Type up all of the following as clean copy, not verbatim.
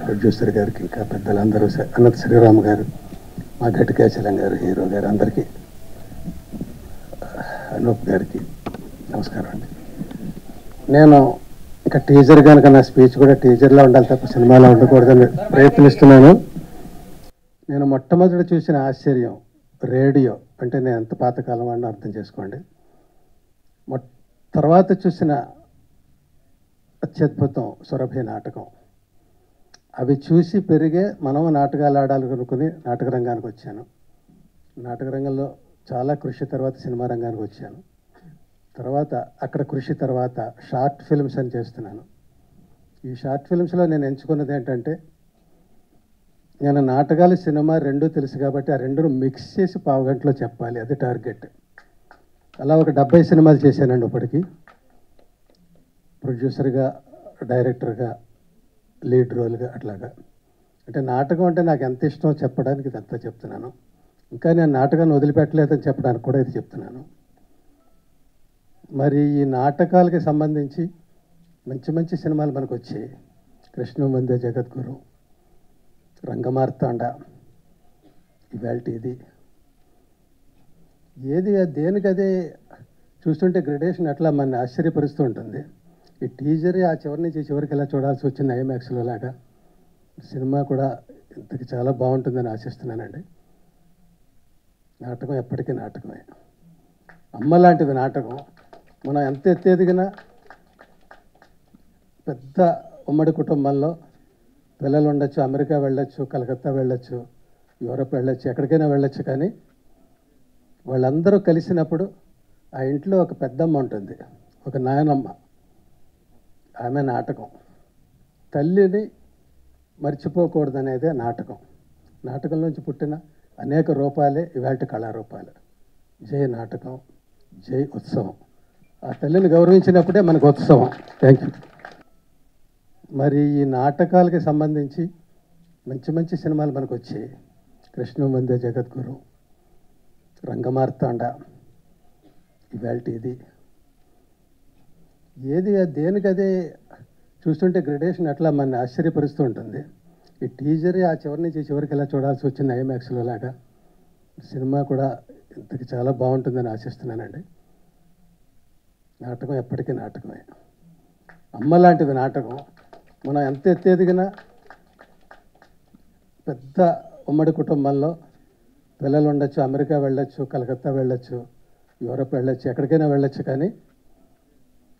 Producer గారికి, ఇంకా పెద్దలందరూ, అనంత శ్రీరామ్ గారు, మా ఘటికాచలం గారు, హీరో గారు, అందరికీ, అనూప్ గారికి నమస్కారం అండి. నేను ఇంకా టీజర్ కనుక నా స్పీచ్ కూడా టీజర్లో ఉండాలి తప్ప సినిమాలో ఉండకూడదని ప్రయత్నిస్తున్నాను. నేను మొట్టమొదటి చూసిన ఆశ్చర్యం రేడియో అంటే నేను ఎంత పాతకాలం వాడిని అర్థం చేసుకోండి. తర్వాత చూసిన అత్యద్భుతం సురభి నాటకం. అవి చూసి పెరిగే మనం నాటకాలు ఆడాలనుకుని నాటక రంగానికి వచ్చాను. నాటక రంగంలో చాలా కృషి తర్వాత సినిమా రంగానికి వచ్చాను. తర్వాత అక్కడ కృషి తర్వాత షార్ట్ ఫిల్మ్స్ అని చేస్తున్నాను. ఈ షార్ట్ ఫిల్మ్స్లో నేను ఎంచుకున్నది ఏంటంటే, నేను నాటకాలు సినిమా రెండూ తెలుసు కాబట్టి ఆ రెండును మిక్స్ చేసి పావుగంటలో చెప్పాలి, అది టార్గెట్. అలా ఒక 70 సినిమాలు చేశానండి ఇప్పటికీ. ప్రొడ్యూసర్గా, డైరెక్టర్గా, లీడ్ రోల్గా, అట్లాగా. అంటే నాటకం అంటే నాకు ఎంత ఇష్టమో చెప్పడానికి ఇదంతా చెప్తున్నాను. ఇంకా నేను నాటకాన్ని వదిలిపెట్టలేదని చెప్పడానికి కూడా ఇది చెప్తున్నాను. మరి ఈ నాటకాలకి సంబంధించి మంచి మంచి సినిమాలు మనకు వచ్చాయి. కృష్ణ వందే జగద్గురు, రంగమార్తాండ, ఇవాల్టి ఇది. ఏది దేనికదే చూస్తుంటే గ్రెడేషన్ అట్లా మన ఆశ్చర్యపరుస్తూ ఉంటుంది. ఈ టీజర్ ఆ చివరి నుంచి చివరికి ఎలా చూడాల్సి వచ్చింది ఐమాక్స్లో లాగా. సినిమా కూడా ఇంతకి చాలా బాగుంటుందని ఆశిస్తున్నానండి. నాటకం ఎప్పటికీ నాటకమే. అమ్మ లాంటిది నాటకం. మనం ఎంత ఎత్తేదిగినా పెద్ద ఉమ్మడి కుటుంబంలో పిల్లలు ఉండొచ్చు, అమెరికా వెళ్ళొచ్చు, కలకత్తా వెళ్ళొచ్చు, యూరప్ వెళ్ళొచ్చు, ఎక్కడికైనా వెళ్ళొచ్చు. కానీ వాళ్ళందరూ కలిసినప్పుడు ఆ ఇంట్లో ఒక పెద్దమ్మ ఉంటుంది, ఒక నాయనమ్మ. ఆమె నాటకం. తల్లిని మర్చిపోకూడదనేదే నాటకం. నాటకంలోంచి పుట్టిన అనేక రూపాలే ఇవాల్టి కళారూపాలు. జై నాటకం, జై ఉత్సవం. ఆ తల్లిని గౌరవించినప్పుడే మనకు ఉత్సవం. Thank you. మరి ఈ నాటకాలకి సంబంధించి మంచి మంచి సినిమాలు మనకు వచ్చాయి. కృష్ణ వందే జగద్గురు, రంగమార్తాండ, ఇవాల్టి ఇది. ఏది దేనికదే చూస్తుంటే గ్రెడేషన్ అట్లా మన ఆశ్చర్యపరుస్తూ ఉంటుంది. ఈ టీజర్ ఆ చివరి నుంచి చివరికి ఎలా చూడాల్సి వచ్చింది ఐమాక్స్లో లాగా. సినిమా కూడా ఇంతకి చాలా బాగుంటుందని ఆశిస్తున్నానండి. నాటకం ఎప్పటికీ నాటకమే. అమ్మ లాంటిది నాటకం. మనం ఎంత ఎత్తేదిగినా పెద్ద ఉమ్మడి కుటుంబంలో పిల్లలు ఉండొచ్చు, అమెరికా వెళ్ళొచ్చు, కలకత్తా వెళ్ళొచ్చు, యూరప్ వెళ్ళొచ్చు, ఎక్కడికైనా వెళ్ళొచ్చు. కానీ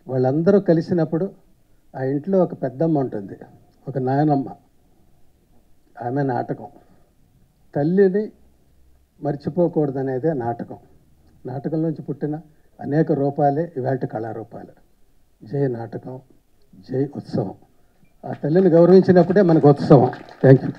వాళ్ళందరూ కలిసినప్పుడు ఆ ఇంట్లో ఒక పెద్దమ్మ ఉంటుంది, ఒక నాయనమ్మ. ఆమె నాటకం. తల్లిని మర్చిపోకూడదనేదే నాటకం. నాటకంలోంచి పుట్టిన అనేక రూపాలే ఇవాల్టి కళారూపాలు. జై నాటకం, జై ఉత్సవం. ఆ తల్లిని గౌరవించినప్పుడే మనకు ఉత్సవం. Thank you.